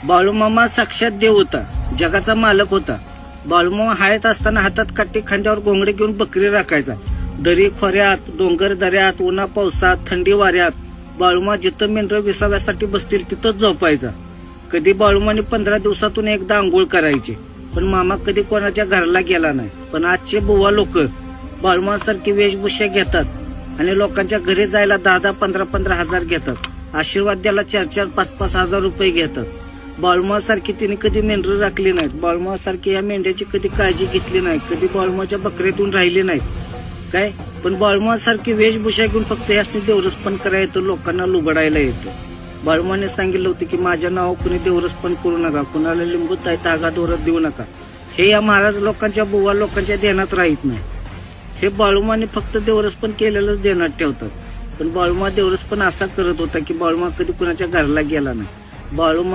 बाळूमामा साक्षात देव होता, जगाचा मालक होता. बाळूमामा हायत असताना हातात काठी, खांद्यावर घोंगडे घेऊन बकरी राखायचा. दरी खोऱ्यात, डोंगर दऱ्यात, उन्हा पावसात, थंडी वाऱ्यात बाळूमा जिथं मेंढरं विसाव्यासाठी बसतील तिथंच झोपायचा. कधी बाळूमाने 15 दिवसातून एकदा आंघोळ करायचे, पण मामा कधी कोणाच्या घराला गेला नाही. पण आजचे बुवा लोक बाळूमासारखी वेशभूषा घेतात आणि लोकांच्या घरी जायला 10-10, 15-15 हजार घेतात. आशीर्वाद द्यायला 4-4, 5-5 हजार रुपये घेतात. बाळूमासारखी तिने कधी मेंढरं राखली नाहीत. बाळूमासारखी या मेंढ्याची कधी काळजी घेतली नाही. कधी बाळूमाच्या बकऱ्यातून राहिली नाहीत काय. पण बाळूमासारखी वेशभूषा घेऊन फक्त यासनी देवरसपण करायला येतं, लोकांना लुबडायला येतं. बाळूमाने सांगितलं होतं की माझ्या नाव कुणी देवरसपण करू नका, कुणाला लिंबू ताई तागा दोरत देऊ नका. हे या महाराज लोकांच्या, बुवा लोकांच्या ध्यानात राहत नाही. हे बाळूमाने फक्त देवरसपण केलेलं ध्यानात ठेवतात. पण बाळूमा देवरसपण असा करत होता की बाळूमा कधी कुणाच्या घराला गेला नाही. बाळूमा